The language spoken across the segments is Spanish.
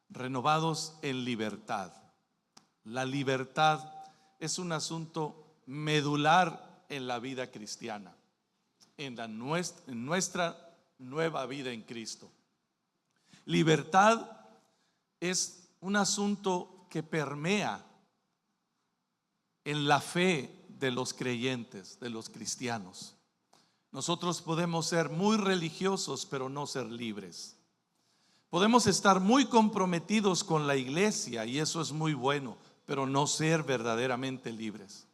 renovados en libertad. La libertad es un asunto medular en la vida cristiana, en nuestra nueva vida en Cristo. Libertad es un asunto que permea en la fe de los creyentes, de los cristianos. Nosotros podemos ser muy religiosos, pero no ser libres. Podemos estar muy comprometidos con la iglesia, y eso es muy bueno, pero no ser verdaderamente libres.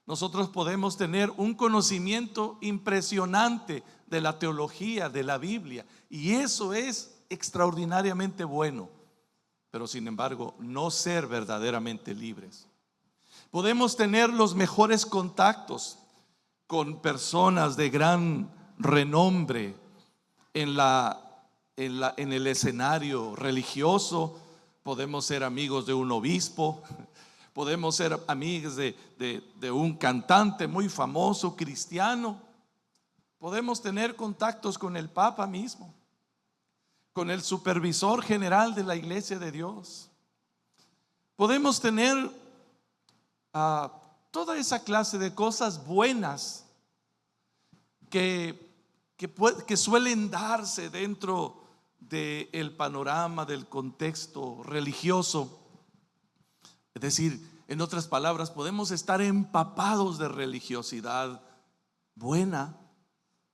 Nosotros podemos tener un conocimiento impresionante de la teología, de la Biblia, y eso es extraordinariamente bueno, pero sin embargo no ser verdaderamente libres. Podemos tener los mejores contactos con personas de gran renombre en el escenario religioso. Podemos ser amigos de un obispo, podemos ser amigos de un cantante muy famoso cristiano, podemos tener contactos con el Papa mismo, con el supervisor general de la Iglesia de Dios. Podemos tener toda esa clase de cosas buenas que suelen darse dentro del panorama, del contexto religioso. Es decir, en otras palabras, podemos estar empapados de religiosidad buena,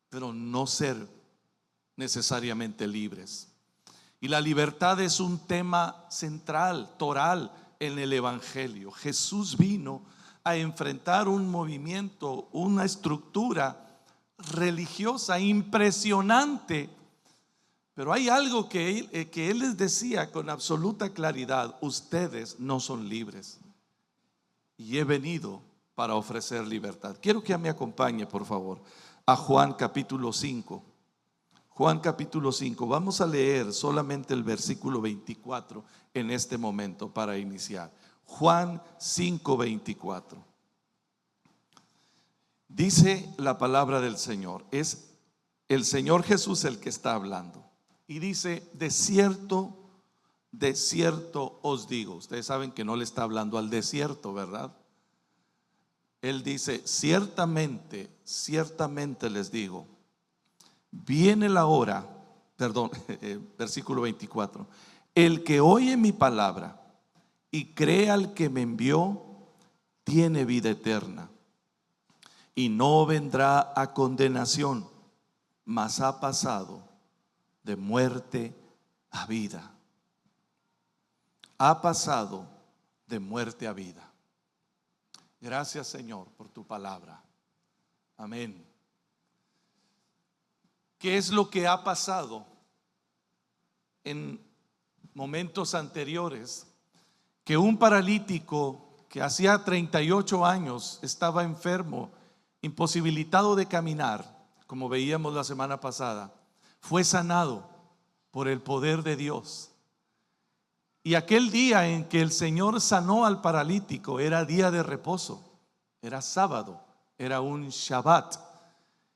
pero no ser necesariamente libres. Y la libertad es un tema central, toral en el Evangelio. Jesús vino a enfrentar un movimiento, una estructura religiosa impresionante, pero hay algo que él les decía con absoluta claridad: ustedes no son libres, y he venido para ofrecer libertad. Quiero que me acompañe, por favor, a Juan capítulo 5. Juan capítulo 5, vamos a leer solamente el versículo 24 en este momento para iniciar. Juan 5, 24. Dice la palabra del Señor, es el Señor Jesús el que está hablando, y dice: de cierto os digo. Ustedes saben que no le está hablando al desierto, ¿verdad? Él dice: ciertamente les digo, viene la hora, versículo 24, el que oye mi palabra y cree al que me envió, tiene vida eterna, y no vendrá a condenación, mas ha pasado de muerte a vida. Ha pasado de muerte a vida. Gracias, Señor, por tu palabra. Amén. ¿Qué es lo que ha pasado en momentos anteriores? Que un paralítico que hacía 38 años estaba enfermo, imposibilitado de caminar, como veíamos la semana pasada, fue sanado por el poder de Dios. Y aquel día en que el Señor sanó al paralítico era día de reposo, era sábado, era un Shabbat,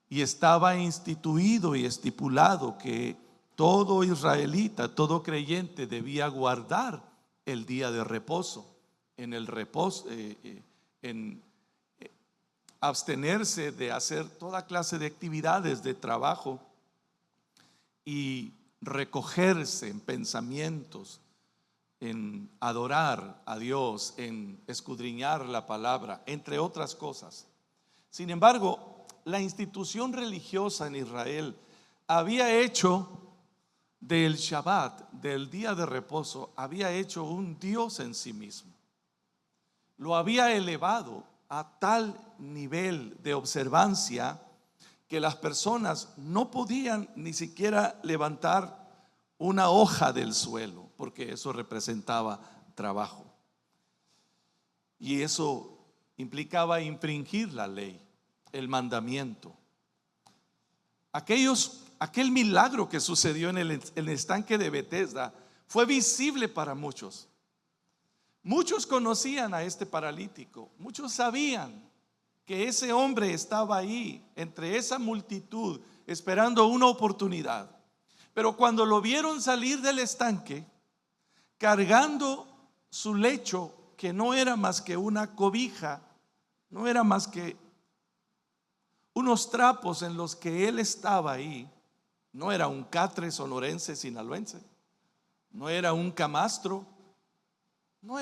y estaba instituido y estipulado que todo israelita, todo creyente debía guardar el día de reposo. En el reposo, en abstenerse de hacer toda clase de actividades de trabajo y recogerse en pensamientos, en adorar a Dios, en escudriñar la palabra, entre otras cosas. Sin embargo, la institución religiosa en Israel había hecho del Shabbat, del día de reposo, había hecho un Dios en sí mismo. Lo había elevado a tal nivel de observancia que las personas no podían ni siquiera levantar una hoja del suelo, porque eso representaba trabajo, y eso implicaba infringir la ley, el mandamiento. Aquel milagro que sucedió en el estanque de Betesda fue visible para muchos. Muchos conocían a este paralítico, muchos sabían que ese hombre estaba ahí entre esa multitud esperando una oportunidad. Pero cuando lo vieron salir del estanque, cargando su lecho, que no era más que una cobija, no era más que unos trapos en los que él estaba ahí, no era un catre sonorense sinaloense, no era un camastro, no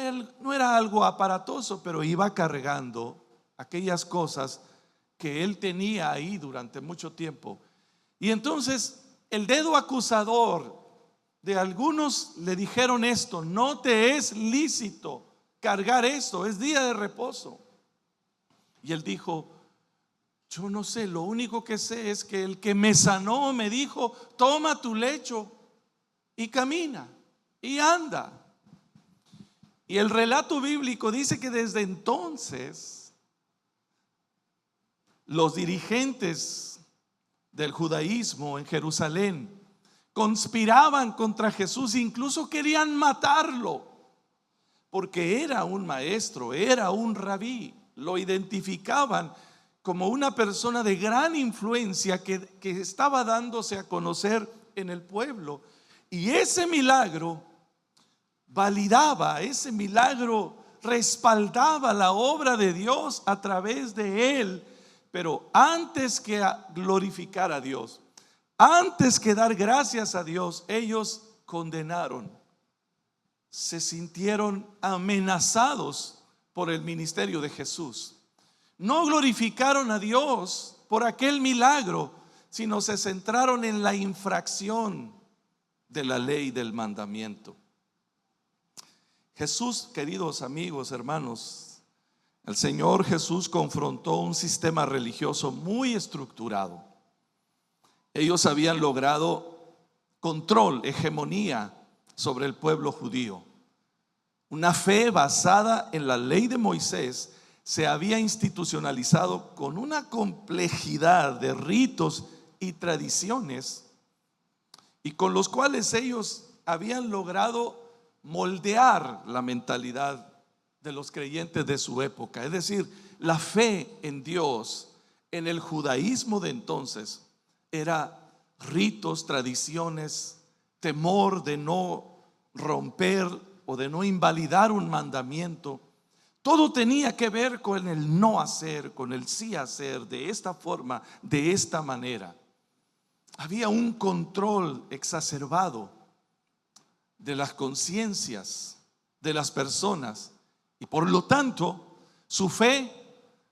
era algo aparatoso, pero iba cargando aquellas cosas que él tenía ahí durante mucho tiempo. Y entonces el dedo acusador de algunos le dijeron esto: no te es lícito cargar esto, es día de reposo. Y él dijo: yo no sé, lo único que sé es que el que me sanó me dijo: toma tu lecho y camina y anda. Y el relato bíblico dice que desde entonces los dirigentes del judaísmo en Jerusalén conspiraban contra Jesús, incluso querían matarlo, porque era un maestro, era un rabí. Lo identificaban como una persona de gran influencia que estaba dándose a conocer en el pueblo. Y ese milagro validaba, ese milagro respaldaba la obra de Dios a través de él. Pero antes que glorificar a Dios, antes que dar gracias a Dios, ellos condenaron, se sintieron amenazados por el ministerio de Jesús. No glorificaron a Dios por aquel milagro, sino se centraron en la infracción de la ley del mandamiento. Jesús, queridos amigos, hermanos, el Señor Jesús confrontó un sistema religioso muy estructurado. Ellos habían logrado control, hegemonía sobre el pueblo judío. Una fe basada en la ley de Moisés se había institucionalizado con una complejidad de ritos y tradiciones, y con los cuales ellos habían logrado moldear la mentalidad de los creyentes de su época. Es decir, la fe en Dios en el judaísmo de entonces era ritos, tradiciones, temor de no romper o de no invalidar un mandamiento. Todo tenía que ver con el no hacer, con el sí hacer, de esta forma, de esta manera. Había un control exacerbado de las conciencias de las personas, y por lo tanto su fe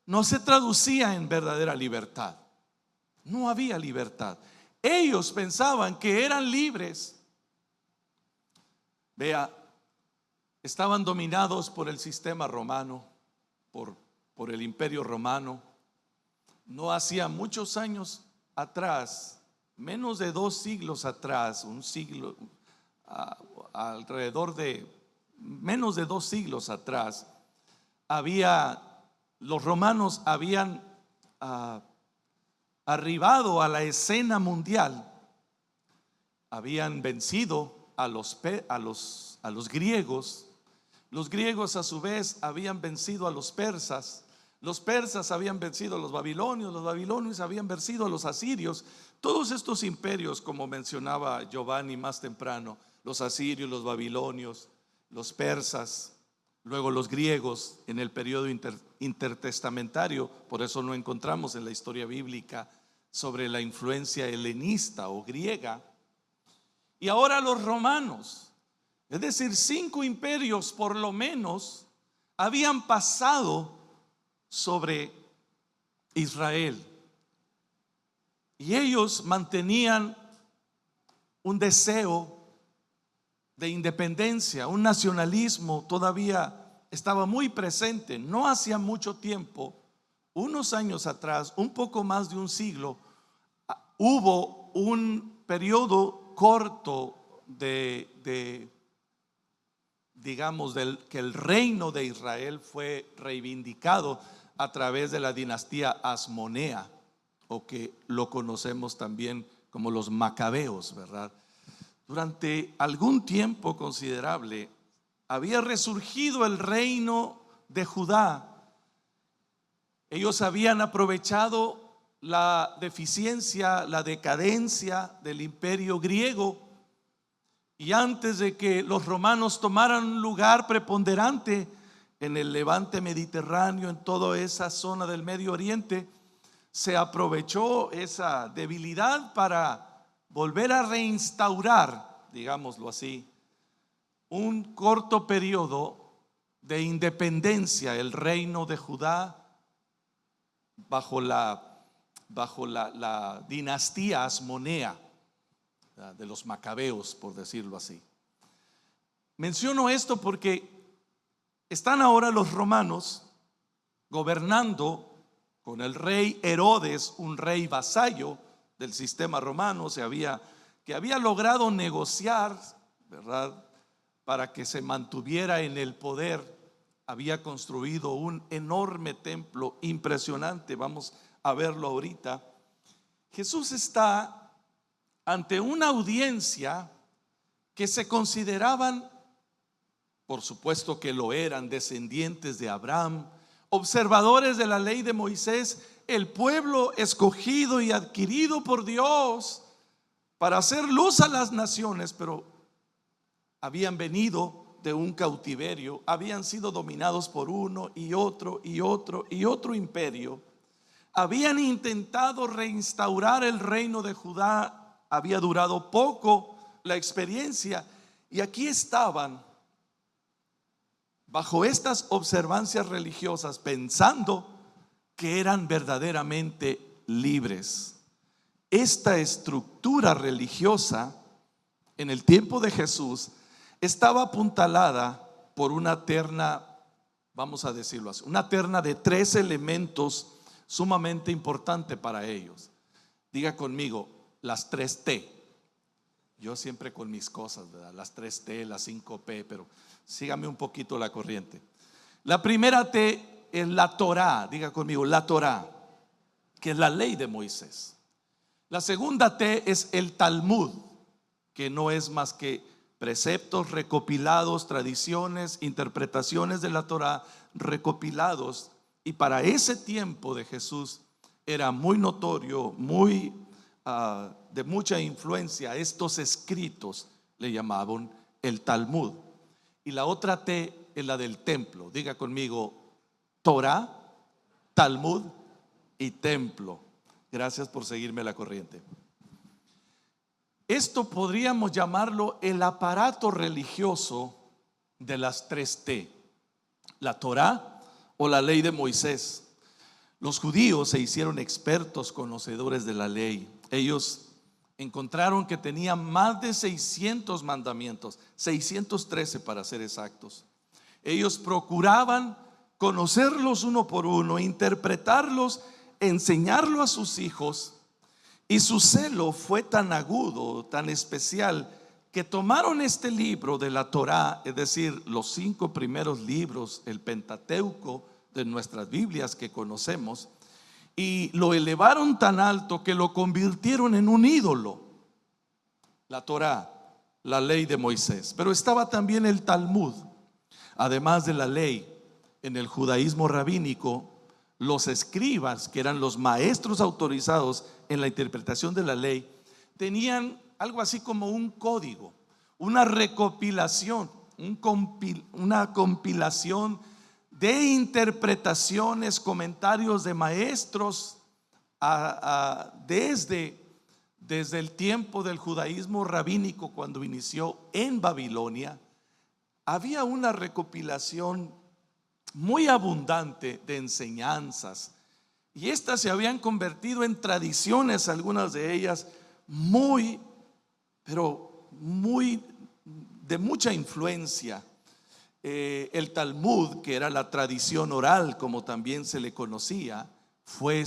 no se traducía en verdadera libertad. No había libertad. Ellos pensaban que eran libres. Vea, estaban dominados por el sistema romano, por el imperio romano. No hacía muchos años atrás, menos de 2 siglos atrás, un siglo, alrededor de menos de 2 siglos atrás, los romanos habían arribado a la escena mundial. Habían vencido a los griegos. Los griegos a su vez habían vencido a los persas habían vencido a los babilonios habían vencido a los asirios. Todos estos imperios, como mencionaba Giovanni más temprano, los asirios, los babilonios, los persas, luego los griegos en el periodo intertestamentario. Por eso no encontramos en la historia bíblica sobre la influencia helenista o griega. Y ahora los romanos. Es decir, 5 imperios por lo menos habían pasado sobre Israel, y ellos mantenían un deseo de independencia, un nacionalismo todavía estaba muy presente. No hacía mucho tiempo, unos años atrás, un poco más de un siglo, hubo un periodo corto digamos, que el reino de Israel fue reivindicado a través de la dinastía Asmonea, o que lo conocemos también como los Macabeos, ¿verdad? Durante algún tiempo considerable había resurgido el reino de Judá. Ellos habían aprovechado la deficiencia, la decadencia del imperio griego, y antes de que los romanos tomaran un lugar preponderante en el levante mediterráneo, en toda esa zona del Medio Oriente, se aprovechó esa debilidad para volver a reinstaurar, digámoslo así, un corto periodo de independencia, el reino de Judá bajo la dinastía asmonea de los macabeos, por decirlo así. Menciono esto porque están ahora los romanos gobernando con el rey Herodes, un rey vasallo del sistema romano, que había logrado negociar, ¿verdad?, para que se mantuviera en el poder. Había construido un enorme templo impresionante, vamos a verlo ahorita. Jesús está ante una audiencia que se consideraban, por supuesto que lo eran, descendientes de Abraham, observadores de la ley de Moisés, el pueblo escogido y adquirido por Dios para hacer luz a las naciones, pero habían venido de un cautiverio, habían sido dominados por uno y otro y otro y otro imperio, habían intentado reinstaurar el reino de Judá, había durado poco la experiencia, y aquí estaban bajo estas observancias religiosas pensando que eran verdaderamente libres. Esta estructura religiosa en el tiempo de Jesús estaba apuntalada por una terna, vamos a decirlo así, una terna de 3 elementos sumamente importantes para ellos. Diga conmigo, las 3T. Yo siempre con mis cosas, ¿verdad? Las 3T, las 5P, pero sígame un poquito la corriente. La primera T es la Torá, diga conmigo, la Torá, que es la ley de Moisés. La segunda T es el Talmud, que no es más que preceptos recopilados, tradiciones, interpretaciones de la Torá recopilados. Y para ese tiempo de Jesús era muy notorio, muy de mucha influencia. Estos escritos le llamaban el Talmud. Y la otra T es la del templo. Diga conmigo, Torá, Talmud y templo. Gracias por seguirme la corriente. Esto podríamos llamarlo el aparato religioso de las 3T, la Torá o la ley de Moisés. Los judíos se hicieron expertos conocedores de la ley. Ellos encontraron que tenían más de 600 mandamientos, 613 para ser exactos. Ellos procuraban conocerlos uno por uno, interpretarlos, enseñarlo a sus hijos. Y su celo fue tan agudo, tan especial, que tomaron este libro de la Torá, es decir, los 5 primeros libros, el Pentateuco de nuestras Biblias que conocemos, y lo elevaron tan alto que lo convirtieron en un ídolo. La Torá, la ley de Moisés. Pero estaba también el Talmud. Además de la ley, en el judaísmo rabínico, los escribas, que eran los maestros autorizados en la interpretación de la ley, tenían algo así como un código, una recopilación, una compilación de interpretaciones, comentarios de maestros desde el tiempo del judaísmo rabínico, cuando inició en Babilonia. Había una recopilación muy abundante de enseñanzas, y estas se habían convertido en tradiciones, algunas de ellas de mucha influencia. El Talmud, que era la tradición oral, como también se le conocía, fue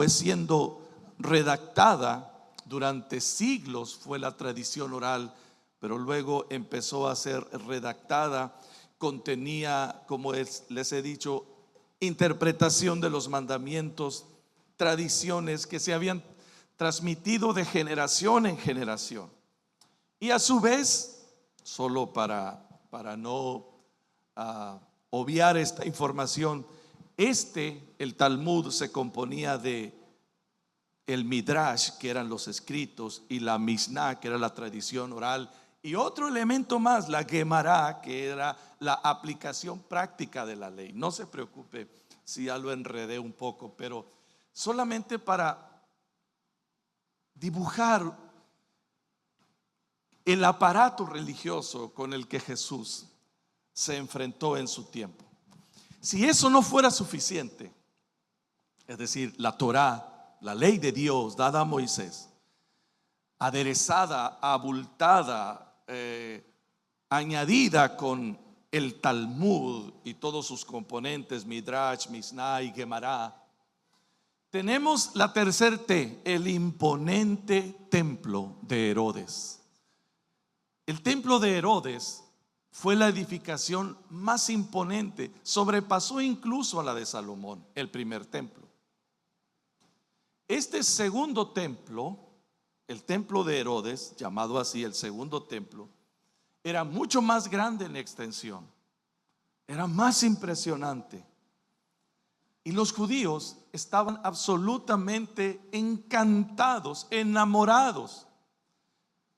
siendo redactada durante siglos. Fue la tradición oral, pero luego empezó a ser redactada. Contenía, como les he dicho, interpretación de los mandamientos, tradiciones que se habían transmitido de generación en generación. Y a su vez, solo para no obviar esta información, el Talmud se componía de el Midrash, que eran los escritos, y la Mishnah, que era la tradición oral, y otro elemento más, la Gemara, que era la aplicación práctica de la ley. No se preocupe si ya lo enredé un poco, pero solamente para dibujar el aparato religioso con el que Jesús se enfrentó en su tiempo. Si eso no fuera suficiente, es decir, la Torá, la ley de Dios dada a Moisés, aderezada, abultada, añadida con el Talmud y todos sus componentes, Midrash, Mishnah y Gemara, tenemos la tercer T, el imponente templo de Herodes. El templo de Herodes fue la edificación más imponente, sobrepasó incluso a la de Salomón, el primer templo. Este segundo templo, el templo de Herodes, llamado así el segundo templo, era mucho más grande en extensión, era más impresionante. Y los judíos estaban absolutamente encantados, enamorados.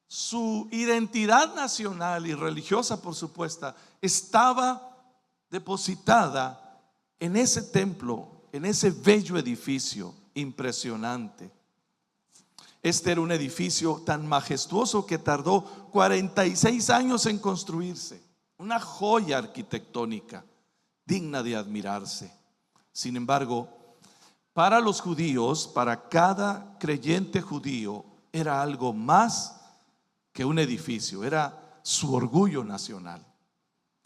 Su identidad nacional y religiosa, por supuesto, estaba depositada en ese templo, en ese bello edificio impresionante. Este era un edificio tan majestuoso que tardó 46 años en construirse, una joya arquitectónica digna de admirarse. Sin embargo, para los judíos, para cada creyente judío, era algo más que un edificio, era su orgullo nacional,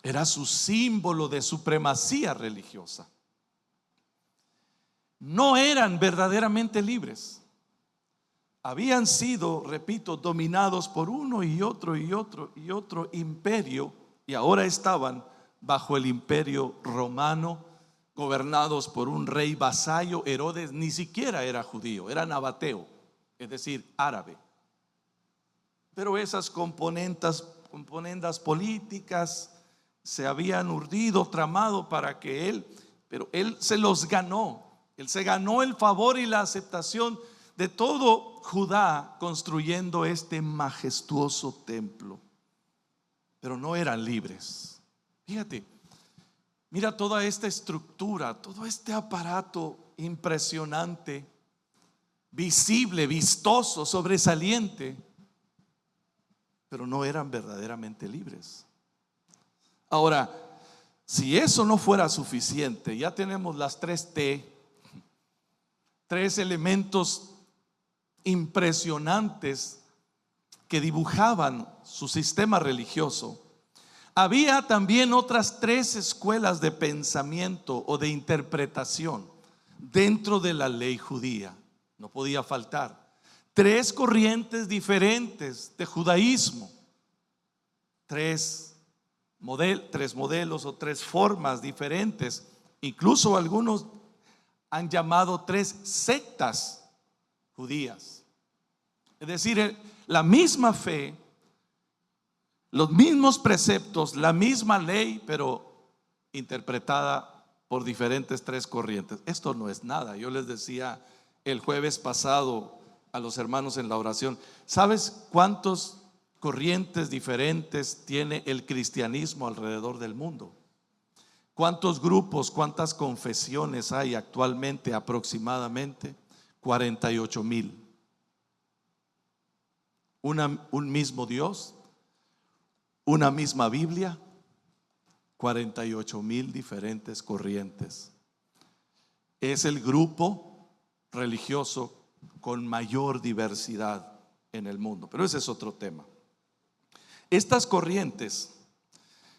era su símbolo de supremacía religiosa. No eran verdaderamente libres. Habían sido, repito, dominados por uno y otro y otro y otro imperio, y ahora estaban bajo el imperio romano, gobernados por un rey vasallo. Herodes ni siquiera era judío, era nabateo, es decir, árabe. Pero esas componendas políticas se habían urdido, tramado para que él se los ganó. Él se ganó el favor y la aceptación de todo Judá construyendo este majestuoso templo. Pero no eran libres. Fíjate, mira toda esta estructura, todo este aparato impresionante, visible, vistoso, sobresaliente, pero no eran verdaderamente libres. Ahora, si eso no fuera suficiente, ya tenemos las tres T, tres elementos impresionantes que dibujaban su sistema religioso. Había también otras tres escuelas de pensamiento o de interpretación dentro de la ley judía. No podía faltar. Tres corrientes diferentes de judaísmo. Tres modelos o tres formas diferentes. Incluso algunos han llamado tres sectas judías. Es decir, la misma fe, los mismos preceptos, la misma ley, pero interpretada por diferentes tres corrientes. Esto no es nada. Yo les decía el jueves pasado a los hermanos en la oración, ¿sabes cuántas corrientes diferentes tiene el cristianismo alrededor del mundo? ¿Cuántos grupos, cuántas confesiones hay actualmente? Aproximadamente 48,000. Un mismo Dios, una misma Biblia, 48,000 diferentes corrientes. Es el grupo religioso con mayor diversidad en el mundo, pero ese es otro tema. Estas corrientes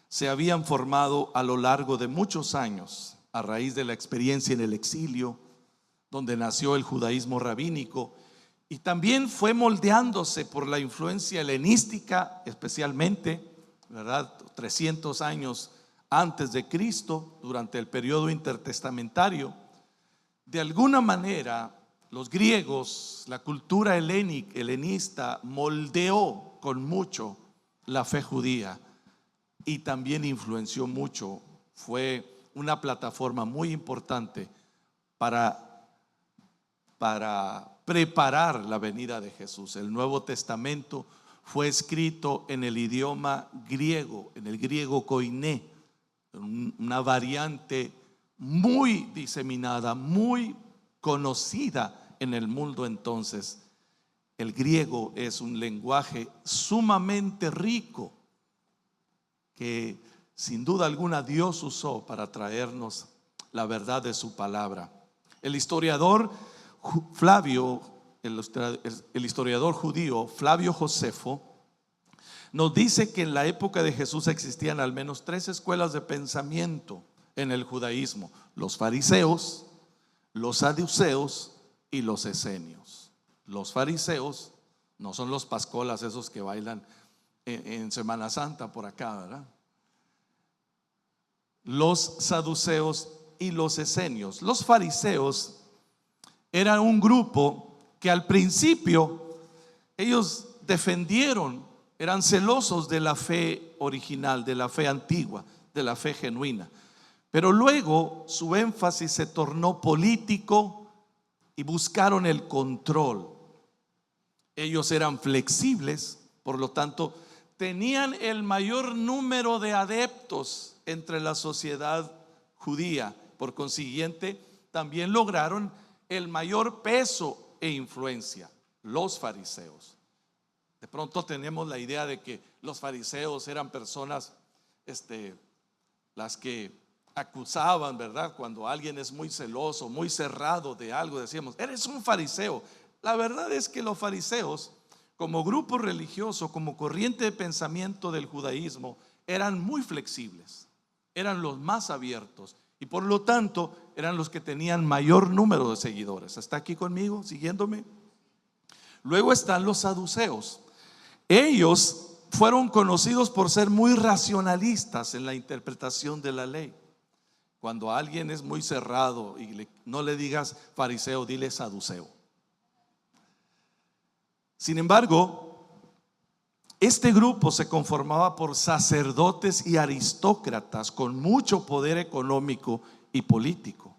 se habían formado a lo largo de muchos años a raíz de la experiencia en el exilio, donde nació el judaísmo rabínico, y también fue moldeándose por la influencia helenística, especialmente, ¿verdad? 300 años antes de Cristo, durante el periodo intertestamentario. De alguna manera, los griegos, la cultura helenista moldeó con mucho la fe judía y también influenció mucho. Fue una plataforma muy importante para preparar la venida de Jesús. El Nuevo Testamento fue escrito en el idioma griego, en el griego koiné, una variante muy diseminada, muy conocida en el mundo entonces. El griego es un lenguaje sumamente rico que sin duda alguna Dios usó para traernos la verdad de su palabra. El historiador Flavio, el historiador judío Flavio Josefo, nos dice que en la época de Jesús existían al menos 3 escuelas de pensamiento en el judaísmo: los fariseos, los saduceos y los esenios. Los fariseos no son los pascolas esos que bailan en Semana Santa por acá, ¿verdad? Los saduceos y los esenios. Los fariseos eran un grupo que al principio ellos defendieron, eran celosos de la fe original, de la fe antigua, de la fe genuina. Pero luego su énfasis se tornó político y buscaron el control. Ellos eran flexibles, por lo tanto tenían el mayor número de adeptos entre la sociedad judía. Por consiguiente, también lograron el mayor peso e influencia, los fariseos. De pronto tenemos la idea de que los fariseos eran personas las que acusaban, ¿verdad? Cuando alguien es muy celoso, muy cerrado de algo, decíamos: eres un fariseo. La verdad es que los fariseos, como grupo religioso, como corriente de pensamiento del judaísmo, eran muy flexibles, eran los más abiertos y por lo tanto eran los que tenían mayor número de seguidores. ¿Está aquí conmigo, siguiéndome? Luego están los saduceos. Ellos fueron conocidos por ser muy racionalistas en la interpretación de la ley. Cuando alguien es muy cerrado y no le digas fariseo, dile saduceo. Sin embargo, este grupo se conformaba por sacerdotes y aristócratas con mucho poder económico y político.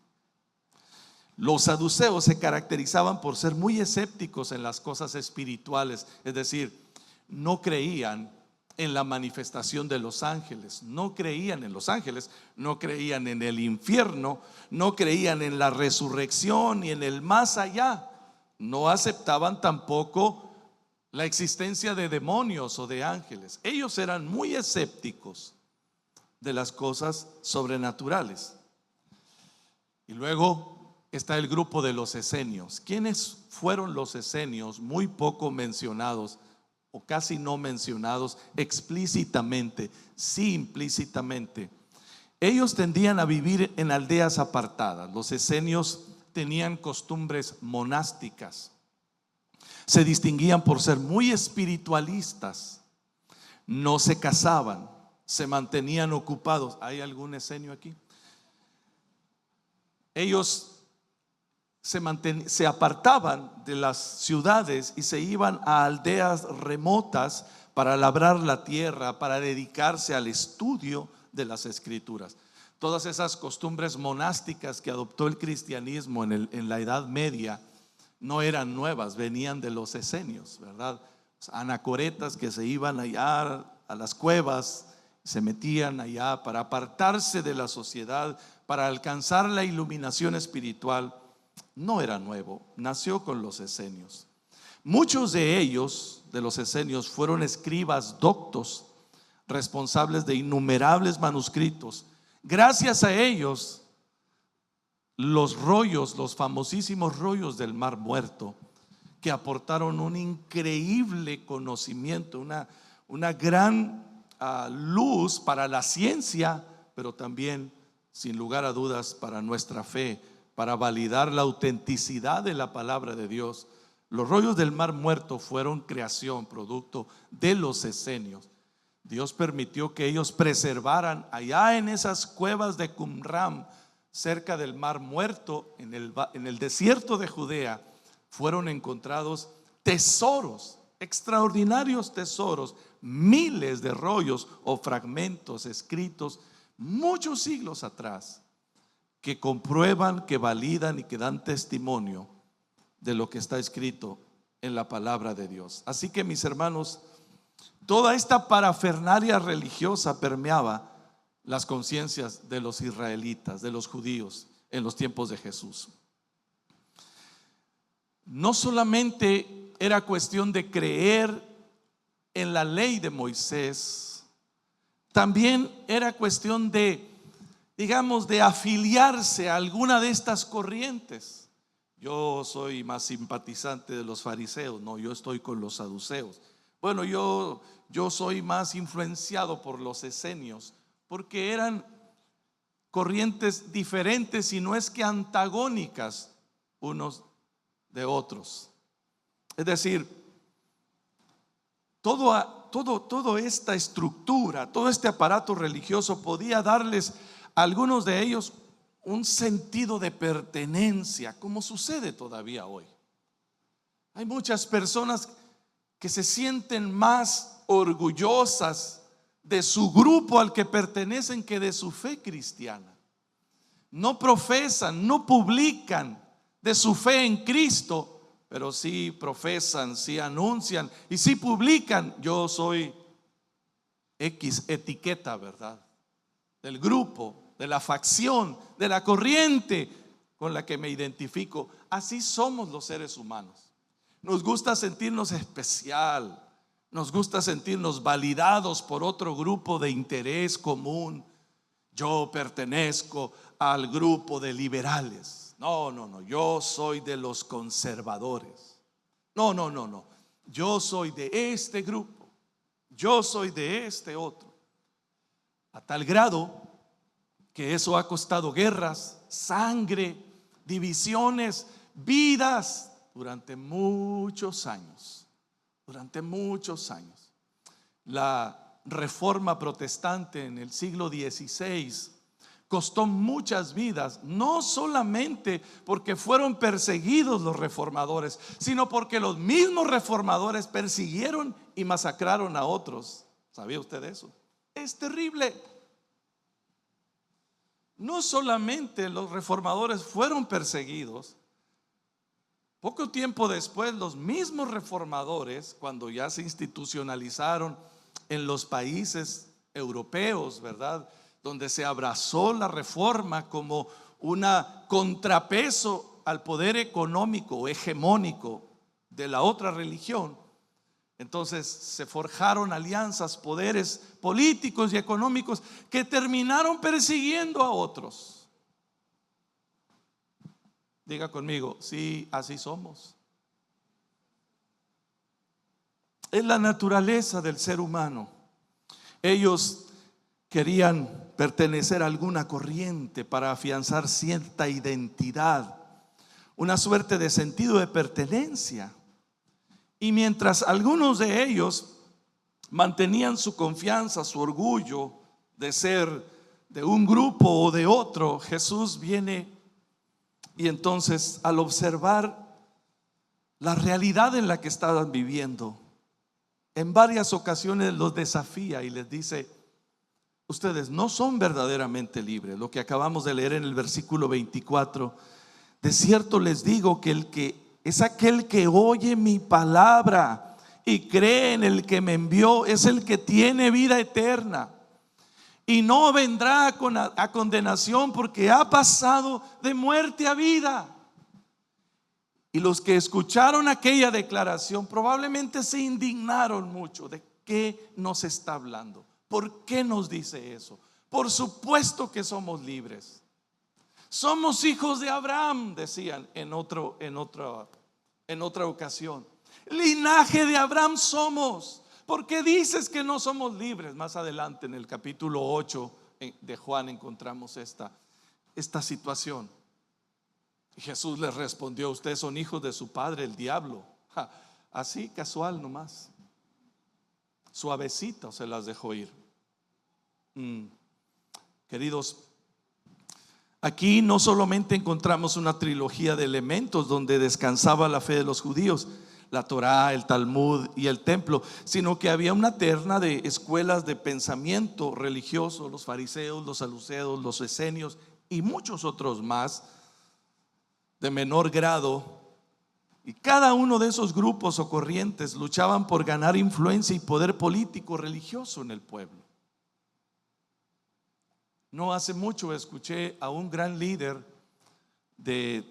Los saduceos se caracterizaban por ser muy escépticos en las cosas espirituales, es decir, no creían en la manifestación de los ángeles, no creían en los ángeles, no creían en el infierno, no creían en la resurrección ni en el más allá. No aceptaban tampoco la existencia de demonios o de ángeles. Ellos eran muy escépticos de las cosas sobrenaturales. Y luego está el grupo de los esenios. ¿Quiénes fueron los esenios? Muy poco mencionados o casi no mencionados explícitamente, sí implícitamente. Ellos tendían a vivir en aldeas apartadas. Los esenios tenían costumbres monásticas. Se distinguían por ser muy espiritualistas. No se casaban, se mantenían ocupados. ¿Hay algún esenio aquí? Ellos se apartaban de las ciudades y se iban a aldeas remotas para labrar la tierra, para dedicarse al estudio de las escrituras. Todas esas costumbres monásticas que adoptó el cristianismo en la Edad Media no eran nuevas, venían de los esenios, ¿verdad? Anacoretas que se iban allá a las cuevas, se metían allá para apartarse de la sociedad, para alcanzar la iluminación espiritual. No era nuevo, nació con los esenios. Muchos de ellos, de los esenios, fueron escribas doctos, responsables de innumerables manuscritos. Gracias a ellos, los famosísimos rollos del Mar Muerto, que aportaron un increíble conocimiento, una gran luz para la ciencia, pero también, sin lugar a dudas, para nuestra fe, para validar la autenticidad de la palabra de Dios. Los rollos del Mar Muerto fueron creación, producto de los esenios. Dios permitió que ellos preservaran allá en esas cuevas de Qumran, cerca del Mar Muerto, en el desierto de Judea, fueron encontrados tesoros, extraordinarios tesoros, miles de rollos o fragmentos escritos muchos siglos atrás, que comprueban, que validan y que dan testimonio de lo que está escrito en la palabra de Dios. Así que, mis hermanos, toda esta parafernalia religiosa permeaba las conciencias de los israelitas, de los judíos en los tiempos de Jesús. No solamente era cuestión de creer en la ley de Moisés, también era cuestión de, digamos, de afiliarse a alguna de estas corrientes. Yo soy más simpatizante de los fariseos, no, yo estoy con los saduceos. Bueno, yo soy más influenciado por los esenios, porque eran corrientes diferentes y no es que antagónicas unos de otros. Es decir, toda esta estructura, todo este aparato religioso podía darles a algunos de ellos un sentido de pertenencia, como sucede todavía hoy. Hay muchas personas que se sienten más orgullosas de su grupo al que pertenecen que de su fe cristiana. No profesan, no publican de su fe en Cristo, pero sí profesan, sí anuncian y sí publican: yo soy X etiqueta, ¿verdad? Del grupo, de la facción, de la corriente con la que me identifico. Así somos los seres humanos. Nos gusta sentirnos especial, nos gusta sentirnos validados por otro grupo de interés común. Yo pertenezco al grupo de liberales. No, yo soy de los conservadores. No, yo soy de este grupo, yo soy de este otro. A tal grado que eso ha costado guerras, sangre, divisiones, vidas durante muchos años. Durante muchos años. La reforma protestante en el siglo XVI costó muchas vidas, no solamente porque fueron perseguidos los reformadores, sino porque los mismos reformadores persiguieron y masacraron a otros. ¿Sabía usted eso? Es terrible. No solamente los reformadores fueron perseguidos, poco tiempo después los mismos reformadores, cuando ya se institucionalizaron en los países europeos, ¿verdad?, donde se abrazó la reforma como una contrapeso al poder económico hegemónico de la otra religión, entonces se forjaron alianzas, poderes políticos y económicos que terminaron persiguiendo a otros. Diga conmigo: sí, así somos. Es la naturaleza del ser humano. Ellos querían pertenecer a alguna corriente para afianzar cierta identidad, una suerte de sentido de pertenencia. Y mientras algunos de ellos mantenían su confianza, su orgullo de ser de un grupo o de otro, Jesús viene y entonces, al observar la realidad en la que estaban viviendo, en varias ocasiones los desafía y les dice: ustedes no son verdaderamente libres. Lo que acabamos de leer en el versículo 24: de cierto les digo que el que es aquel que oye mi palabra y cree en el que me envió, es el que tiene vida eterna y no vendrá a condenación, porque ha pasado de muerte a vida. Y los que escucharon aquella declaración probablemente se indignaron mucho. ¿De qué nos está hablando? ¿Por qué nos dice eso? Por supuesto que somos libres. Somos hijos de Abraham, decían en otra ocasión. Linaje de Abraham somos. ¿Por qué dices que no somos libres? Más adelante en el capítulo 8 de Juan encontramos esta situación. Y Jesús les respondió: ustedes son hijos de su padre, el diablo. Así casual nomás, suavecito se las dejó ir. Queridos, aquí no solamente encontramos una trilogía de elementos donde descansaba la fe de los judíos, la Torá, el Talmud y el templo, sino que había una terna de escuelas de pensamiento religioso: los fariseos, los saduceos, los esenios y muchos otros más de menor grado, Y cada uno de esos grupos o corrientes luchaban por ganar influencia y poder político religioso en el pueblo. No hace mucho escuché a un gran líder de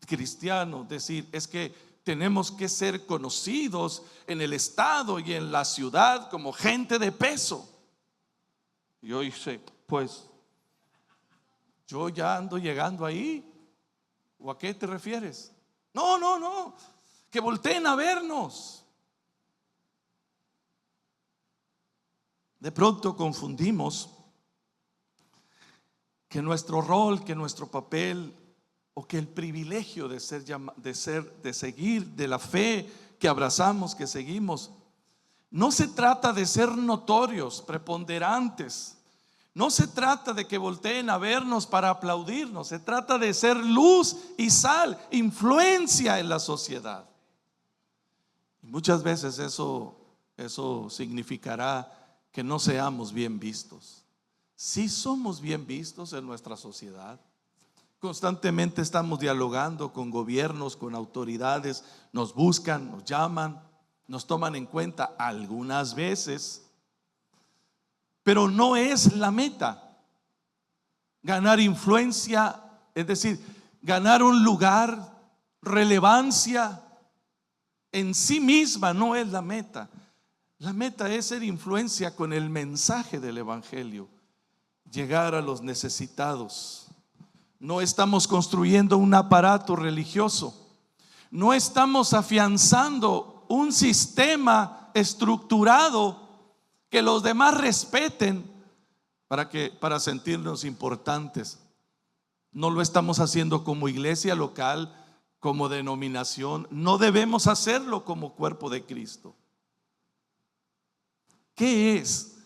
cristiano decir: es que tenemos que ser conocidos en el estado y en la ciudad como gente de peso. Y yo dije: pues yo ya ando llegando ahí. ¿O a qué te refieres? No, que volteen a vernos. De pronto confundimos que nuestro rol, que nuestro papel, o que el privilegio de seguir, de la fe que abrazamos, que seguimos, no se trata de ser notorios, preponderantes. No se trata de que volteen a vernos para aplaudirnos. Se trata de ser luz y sal, influencia en la sociedad. Y muchas veces eso significará que no seamos bien vistos. Sí somos bien vistos en nuestra sociedad. Constantemente estamos dialogando con gobiernos, con autoridades. Nos buscan, nos llaman, nos toman en cuenta algunas veces. Pero no es la meta. Ganar influencia, es decir, ganar un lugar, relevancia en sí misma no es la meta. La meta es ser influencia con el mensaje del evangelio, llegar a los necesitados. No estamos construyendo un aparato religioso. No estamos afianzando un sistema estructurado que los demás respeten para sentirnos importantes. No lo estamos haciendo como iglesia local, como denominación. No debemos hacerlo como cuerpo de Cristo. ¿Qué es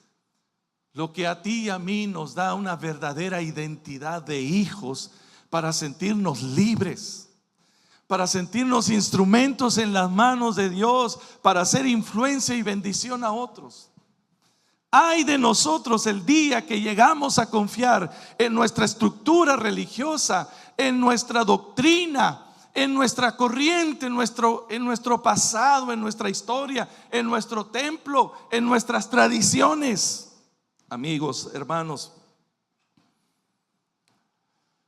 lo que a ti y a mí nos da una verdadera identidad de hijos para sentirnos libres, para sentirnos instrumentos en las manos de Dios, para hacer influencia y bendición a otros? Ay de nosotros el día que llegamos a confiar en nuestra estructura religiosa, en nuestra doctrina, en nuestra corriente, en nuestro pasado, en nuestra historia, en nuestro templo, en nuestras tradiciones. Amigos, hermanos,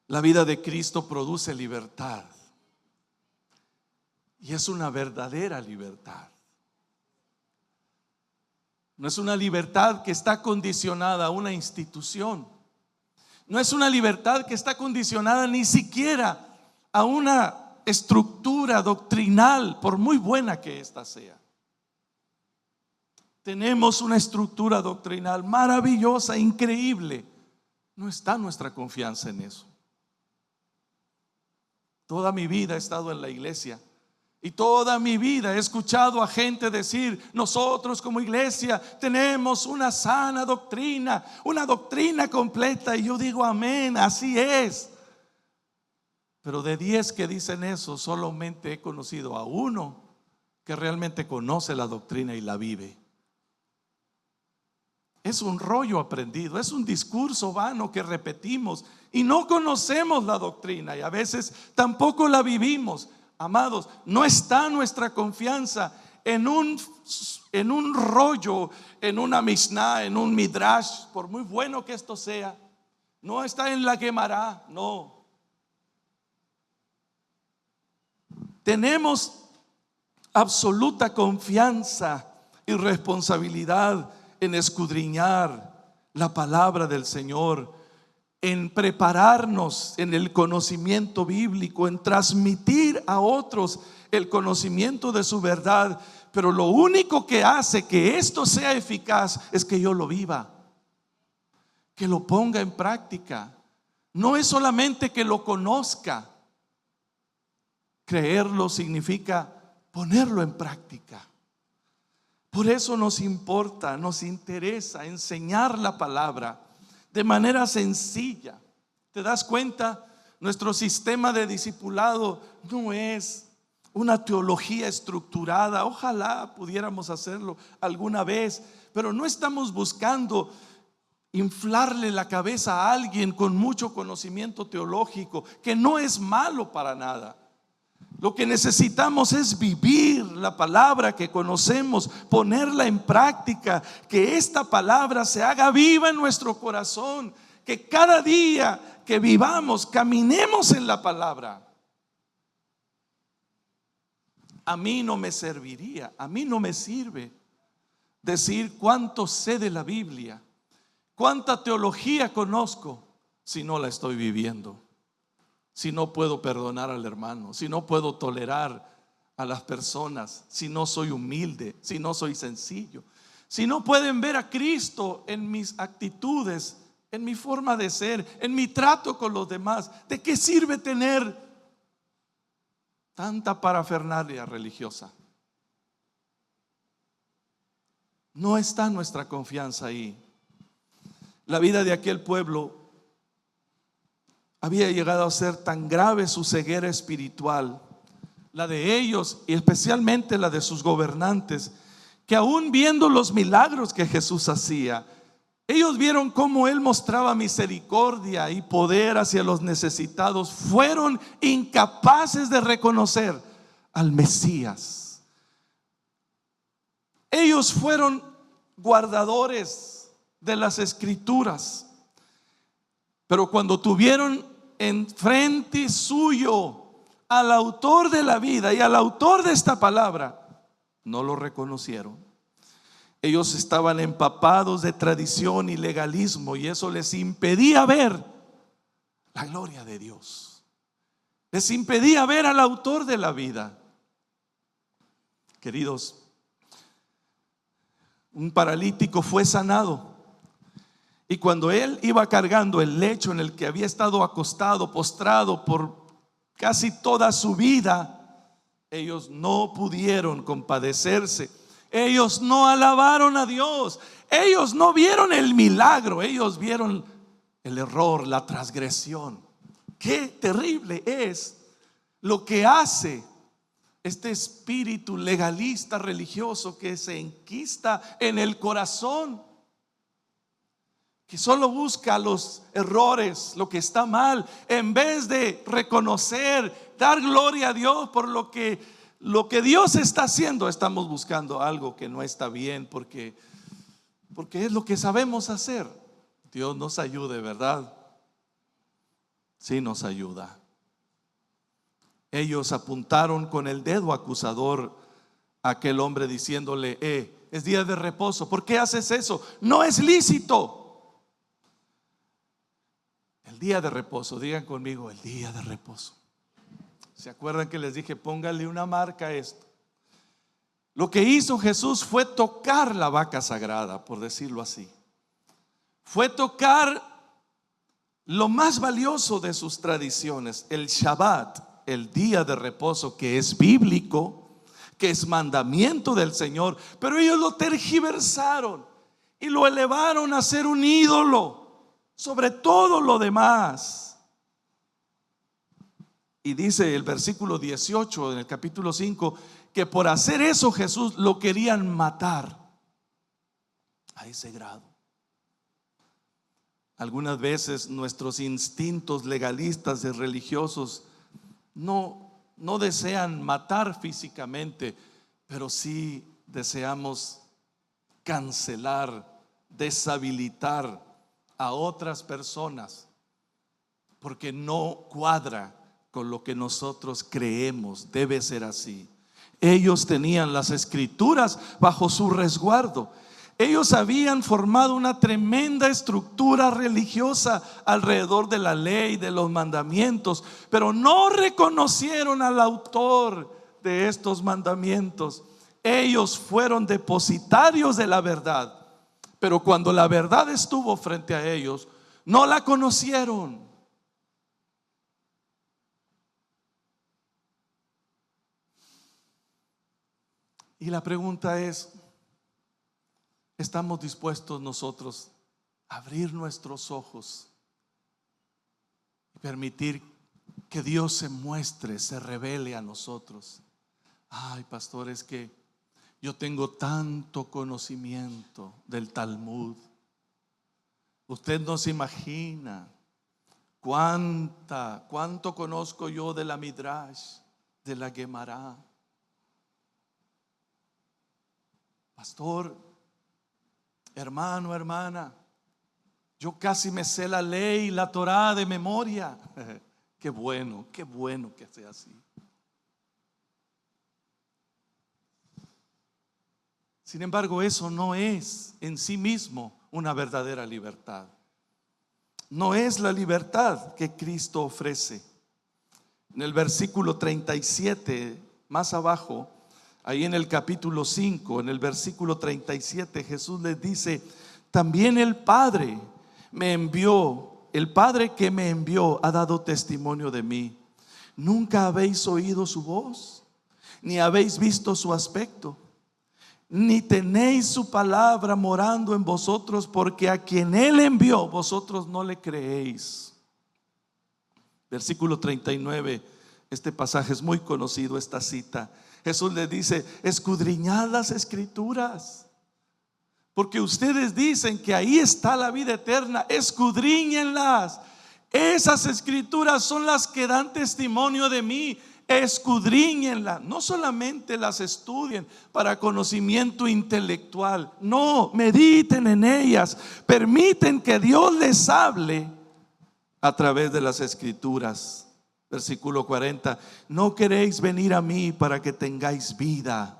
la vida de Cristo produce libertad, y es una verdadera libertad. No es una libertad que está condicionada a una institución. No es una libertad que está condicionada ni siquiera a una estructura doctrinal, por muy buena que ésta sea. Tenemos una estructura doctrinal maravillosa, increíble. No está nuestra confianza en eso. Toda mi vida he estado en la iglesia. Y toda mi vida he escuchado a gente decir: nosotros como iglesia tenemos una sana doctrina, una doctrina completa. Y yo digo: amén, así es. Pero de 10 que dicen eso, solamente he conocido a uno que realmente conoce la doctrina y la vive. Es un rollo aprendido, es un discurso vano que repetimos y no conocemos la doctrina, y a veces tampoco la vivimos. Amados, no está nuestra confianza en un rollo, en una Mishnah, en un Midrash, por muy bueno que esto sea. No está en la Gemara, no. Tenemos absoluta confianza y responsabilidad en escudriñar la palabra del Señor, en prepararnos en el conocimiento bíblico, en transmitir a otros el conocimiento de su verdad. Pero lo único que hace que esto sea eficaz es que yo lo viva, que lo ponga en práctica. No es solamente que lo conozca. Creerlo significa ponerlo en práctica. Por eso nos importa, nos interesa enseñar la palabra de manera sencilla. ¿Te das cuenta? Nuestro sistema de discipulado no es una teología estructurada. Ojalá pudiéramos hacerlo alguna vez, pero no estamos buscando inflarle la cabeza a alguien con mucho conocimiento teológico, que no es malo para nada. Lo que necesitamos es vivir la palabra que conocemos, ponerla en práctica, que esta palabra se haga viva en nuestro corazón, que cada día que vivamos, caminemos en la palabra. A mí no me serviría, a mí no me sirve decir cuánto sé de la Biblia, cuánta teología conozco, si no la estoy viviendo. Si no puedo perdonar al hermano, si no puedo tolerar a las personas, si no soy humilde, si no soy sencillo, si no pueden ver a Cristo en mis actitudes, en mi forma de ser, en mi trato con los demás, ¿de qué sirve tener tanta parafernalia religiosa? No está nuestra confianza ahí. La vida de aquel pueblo había llegado a ser tan grave su ceguera espiritual, la de ellos y especialmente la de sus gobernantes, que aún viendo los milagros que Jesús hacía, ellos vieron cómo Él mostraba misericordia y poder hacia los necesitados, fueron incapaces de reconocer al Mesías. Ellos fueron guardadores de las Escrituras, pero cuando tuvieron enfrente suyo al autor de la vida y al autor de esta palabra, no lo reconocieron. Ellos estaban empapados de tradición y legalismo, y eso les impedía ver la gloria de Dios, les impedía ver al autor de la vida. Queridos, un paralítico fue sanado. Y cuando él iba cargando el lecho en el que había estado acostado, postrado por casi toda su vida, ellos no pudieron compadecerse. Ellos no alabaron a Dios. Ellos no vieron el milagro. Ellos vieron el error, la transgresión. Qué terrible es lo que hace este espíritu legalista religioso que se enquista en el corazón, que solo busca los errores, lo que está mal, en vez de reconocer, dar gloria a Dios por lo que Dios está haciendo. Estamos buscando algo que no está bien porque es lo que sabemos hacer. Dios nos ayude, ¿verdad? Sí, nos ayuda. Ellos apuntaron con el dedo acusador a aquel hombre diciéndole: es día de reposo, ¿por qué haces eso? No es lícito. El día de reposo, digan conmigo, el día de reposo. ¿Se acuerdan que les dije, póngale una marca a esto? Lo que hizo Jesús fue tocar la vaca sagrada, por decirlo así. Fue tocar lo más valioso de sus tradiciones, el Shabbat, el día de reposo, que es bíblico, que es mandamiento del Señor. Pero ellos lo tergiversaron y lo elevaron a ser un ídolo sobre todo lo demás. Y dice el versículo 18 en el capítulo 5 que por hacer eso Jesús lo querían matar a ese grado. Algunas veces nuestros instintos legalistas y religiosos no desean matar físicamente, pero sí deseamos cancelar, deshabilitar a otras personas porque no cuadra con lo que nosotros creemos. Debe ser así. Ellos tenían las Escrituras bajo su resguardo. Ellos habían formado una tremenda estructura religiosa alrededor de la ley, de los mandamientos, pero no reconocieron al autor de estos mandamientos. Ellos fueron depositarios de la verdad, pero cuando la verdad estuvo frente a ellos, no la conocieron. Y la pregunta es: ¿estamos dispuestos nosotros a abrir nuestros ojos y permitir que Dios se muestre, se revele a nosotros? Ay, pastor, es que yo tengo tanto conocimiento del Talmud. Usted no se imagina cuánto conozco yo de la Midrash. de la Guemará. Pastor, hermano, hermana, yo casi me sé la ley, la Torá de memoria. Qué bueno que sea así. Sin embargo, eso no es en sí mismo una verdadera libertad. No es la libertad que Cristo ofrece. En el versículo 37, más abajo, ahí en el capítulo 5, en el versículo 37, Jesús les dice: también el Padre me envió, el Padre que me envió ha dado testimonio de mí. Nunca habéis oído su voz, ni habéis visto su aspecto, ni tenéis su palabra morando en vosotros, porque a quien Él envió, vosotros no le creéis. Versículo 39, este pasaje es muy conocido, esta cita. Jesús les dice: escudriñad las escrituras, porque ustedes dicen que ahí está la vida eterna. Escudriñenlas. Esas escrituras son las que dan testimonio de mí. Escudriñenlas. No solamente las estudien para conocimiento intelectual, no, mediten en ellas. Permiten que Dios les hable a través de las escrituras. Versículo 40: no queréis venir a mí para que tengáis vida.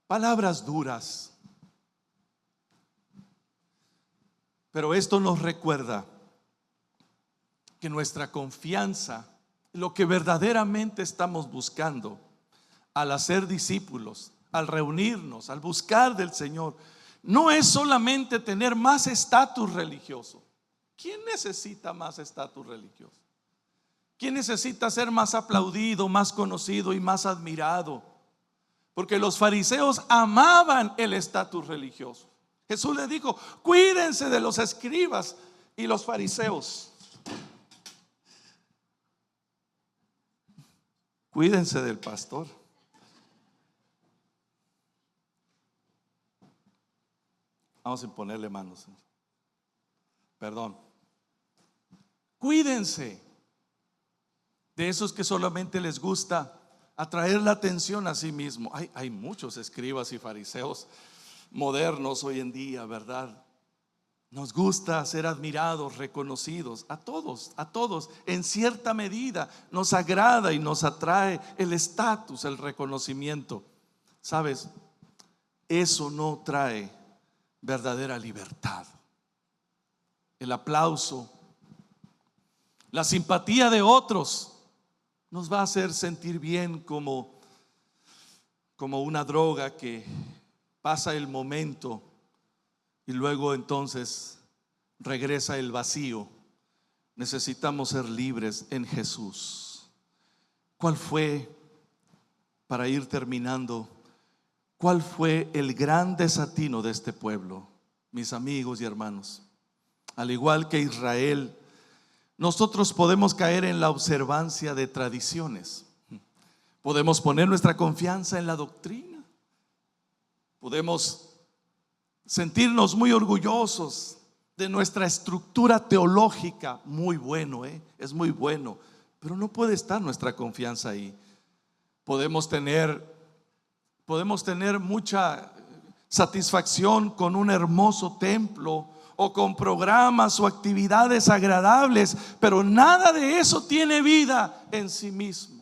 Palabras duras, pero esto nos recuerda que nuestra confianza, lo que verdaderamente estamos buscando al hacer discípulos, al reunirnos, al buscar del Señor, no es solamente tener más estatus religioso. ¿Quién necesita más estatus religioso? ¿Quién necesita ser más aplaudido, más conocido y más admirado? Porque los fariseos amaban el estatus religioso. Jesús les dijo: cuídense de los escribas y los fariseos. Cuídense del pastor. Vamos a ponerle manos. Perdón. Cuídense de esos que solamente les gusta atraer la atención a sí mismo. Hay muchos escribas y fariseos modernos hoy en día, ¿verdad? Nos gusta ser admirados, reconocidos. A todos, en cierta medida nos agrada y nos atrae el estatus, el reconocimiento. ¿Sabes? Eso no trae verdadera libertad. El aplauso, la simpatía de otros nos va a hacer sentir bien como una droga que pasa el momento y luego entonces regresa el vacío. Necesitamos ser libres en Jesús. ¿Cuál fue, para ir terminando, cuál fue el gran desatino de este pueblo? Mis amigos y hermanos, al igual que Israel, nosotros podemos caer en la observancia de tradiciones. Podemos poner nuestra confianza en la doctrina. Podemos sentirnos muy orgullosos de nuestra estructura teológica. Muy bueno, es muy bueno, pero no puede estar nuestra confianza ahí. Podemos tener mucha satisfacción con un hermoso templo o con programas o actividades agradables, pero nada de eso tiene vida en sí mismo.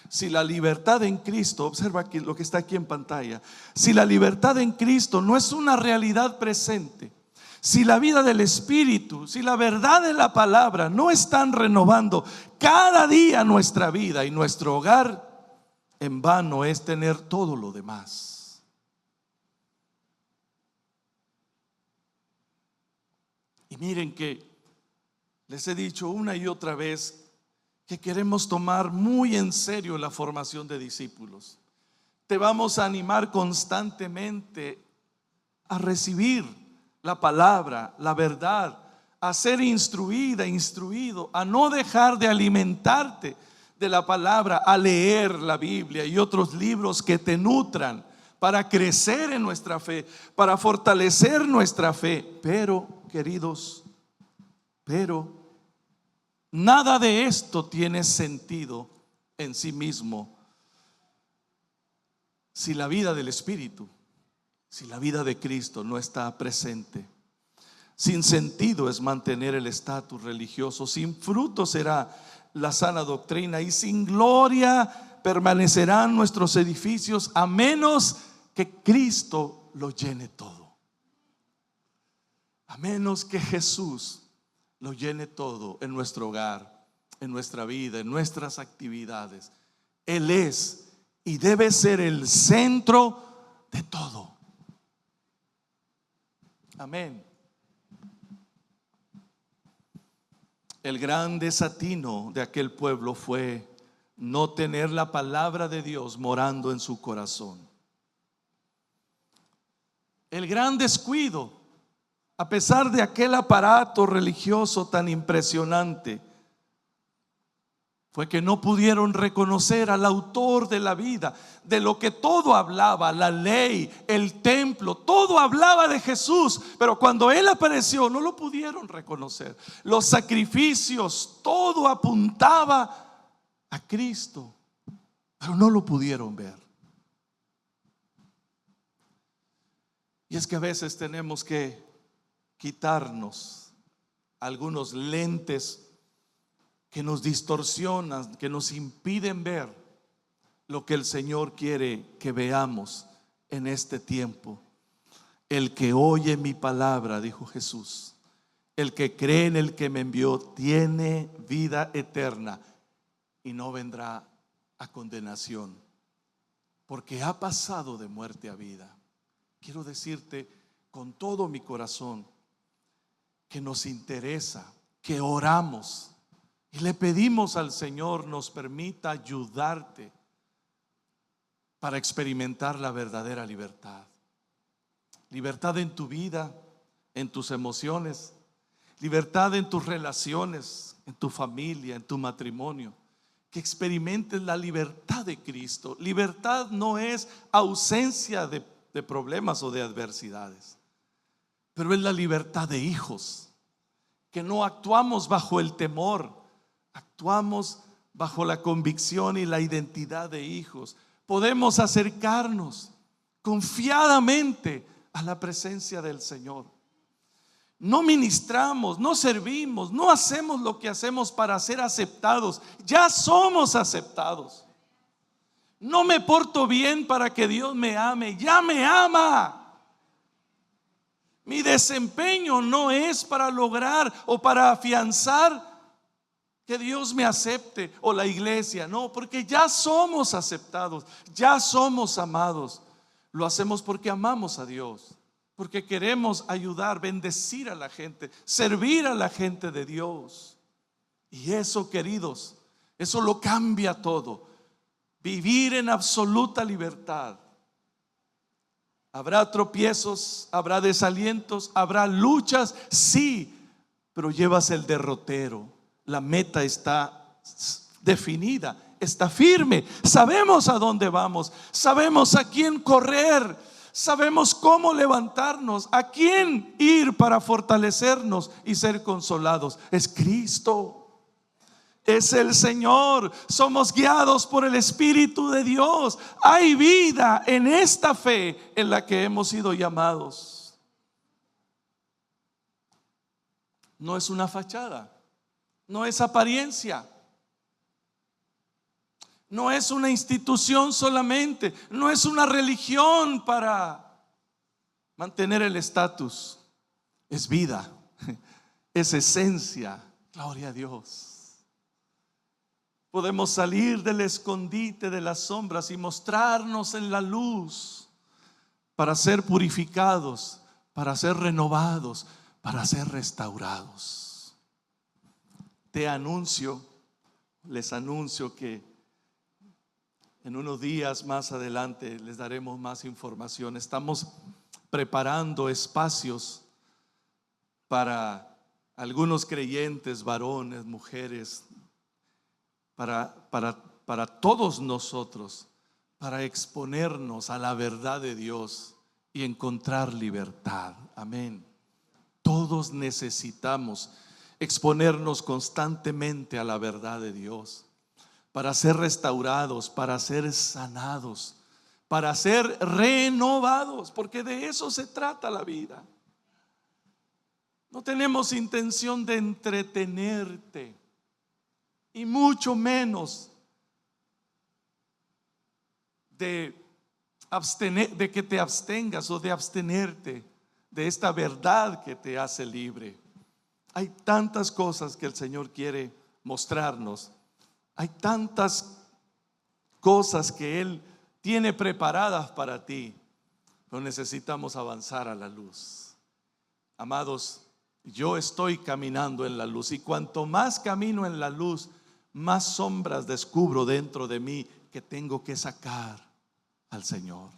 Si la libertad en Cristo, observa aquí lo que está aquí en pantalla, si la libertad en Cristo no es una realidad presente, si la vida del Espíritu, si la verdad de la palabra no están renovando cada día nuestra vida y nuestro hogar, en vano es tener todo lo demás. Y miren que les he dicho una y otra vez que queremos tomar muy en serio la formación de discípulos. Te vamos a animar constantemente a recibir la palabra, la verdad, a ser instruido, a no dejar de alimentarte de la palabra, a leer la Biblia y otros libros que te nutran para crecer en nuestra fe, para fortalecer nuestra fe. Pero, queridos, Pero nada de esto tiene sentido en sí mismo si la vida del Espíritu, si la vida de Cristo no está presente. Sin sentido es mantener el estatus religioso, sin fruto será la sana doctrina y sin gloria permanecerán nuestros edificios a menos que Cristo lo llene todo. A menos que Jesús lo llene todo en nuestro hogar, en nuestra vida, en nuestras actividades. Él es y debe ser el centro de todo. Amén. El gran desatino de aquel pueblo fue no tener la palabra de Dios morando en su corazón. El gran descuido, a pesar de aquel aparato religioso tan impresionante, fue que no pudieron reconocer al autor de la vida, de lo que todo hablaba, la ley, el templo, todo hablaba de Jesús, pero cuando Él apareció no lo pudieron reconocer. Los sacrificios, todo apuntaba a Cristo, pero no lo pudieron ver. Y es que a veces tenemos que quitarnos algunos lentes que nos distorsionan, que nos impiden ver lo que el Señor quiere que veamos en este tiempo. El que oye mi palabra, dijo Jesús, el que cree en el que me envió, tiene vida eterna y no vendrá a condenación, porque ha pasado de muerte a vida. Quiero decirte con todo mi corazón que nos interesa, que oramos y le pedimos al Señor nos permita ayudarte para experimentar la verdadera libertad. Libertad en tu vida, en tus emociones, libertad en tus relaciones, en tu familia, en tu matrimonio. Que experimentes la libertad de Cristo. Libertad no es ausencia de problemas o de adversidades, pero es la libertad de hijos, que no actuamos bajo el temor, actuamos bajo la convicción y la identidad de hijos. Podemos acercarnos confiadamente a la presencia del Señor. No ministramos, no servimos, no hacemos lo que hacemos para ser aceptados. Ya somos aceptados. No me porto bien para que Dios me ame, ya me ama. Mi desempeño no es para lograr o para afianzar que Dios me acepte o la iglesia, no, porque ya somos aceptados, ya somos amados. Lo hacemos porque amamos a Dios, porque queremos ayudar, bendecir a la gente, servir a la gente de Dios. Y eso, queridos, eso lo cambia todo. Vivir en absoluta libertad. Habrá tropiezos, habrá desalientos, habrá luchas, sí, pero llevas el derrotero. La meta está definida, está firme. Sabemos a dónde vamos, sabemos a quién correr, sabemos cómo levantarnos, a quién ir para fortalecernos y ser consolados. Es Cristo, es el Señor. Somos guiados por el Espíritu de Dios. Hay vida en esta fe en la que hemos sido llamados. No es una fachada, no es apariencia, no es una institución solamente, no es una religión para mantener el estatus. Es vida, es esencia. Gloria a Dios. Podemos salir del escondite de las sombras y mostrarnos en la luz para ser purificados, para ser renovados, para ser restaurados. Les anuncio que en unos días más adelante les daremos más información. Estamos preparando espacios para algunos creyentes, varones, mujeres, para todos nosotros, para exponernos a la verdad de Dios y encontrar libertad. Amén. Todos necesitamos exponernos constantemente a la verdad de Dios, para ser restaurados, para ser sanados, para ser renovados, porque de eso se trata la vida. No tenemos intención de entretenerte, y mucho menos de que te abstengas o de abstenerte de esta verdad que te hace libre. Hay tantas cosas que el Señor quiere mostrarnos. Hay tantas cosas que Él tiene preparadas para ti, pero necesitamos avanzar a la luz. Amados, yo estoy caminando en la luz, y cuanto más camino en la luz, más sombras descubro dentro de mí que tengo que sacar al Señor.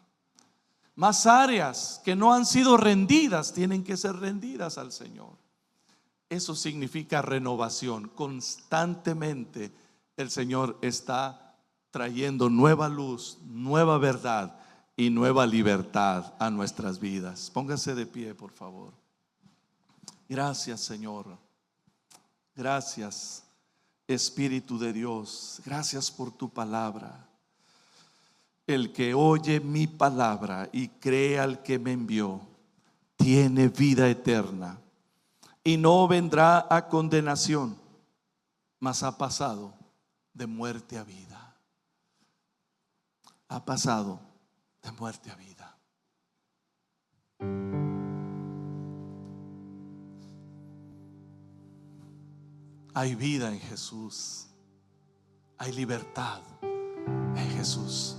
Más áreas que no han sido rendidas tienen que ser rendidas al Señor. Eso significa renovación. Constantemente el Señor está trayendo nueva luz, nueva verdad y nueva libertad a nuestras vidas. Póngase de pie, por favor. Gracias, Señor. Gracias, Espíritu de Dios. Gracias por tu palabra. El que oye mi palabra y cree al que me envió, tiene vida eterna y no vendrá a condenación, mas ha pasado de muerte a vida. Ha pasado de muerte a vida. Hay vida en Jesús. Hay libertad en Jesús.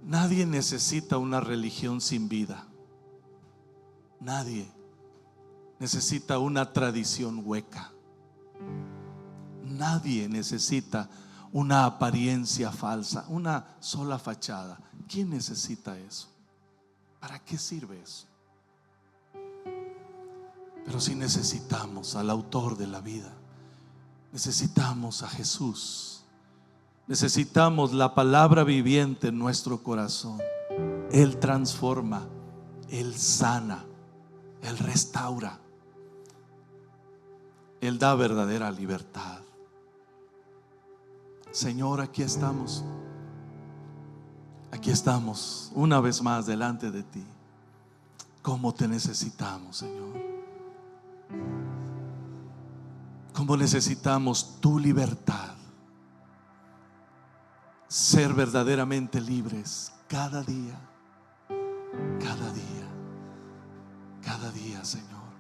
Nadie necesita una religión sin vida. Nadie necesita una tradición hueca. Nadie necesita una apariencia falsa, una sola fachada. ¿Quién necesita eso? ¿Para qué sirve eso? Pero si necesitamos al autor de la vida, necesitamos a Jesús. Necesitamos la palabra viviente en nuestro corazón. Él transforma, Él sana, Él restaura, Él da verdadera libertad. Señor, aquí estamos. Aquí estamos una vez más delante de ti. ¿Cómo te necesitamos, Señor? ¿Cómo necesitamos tu libertad? Ser verdaderamente libres cada día, cada día, cada día, Señor.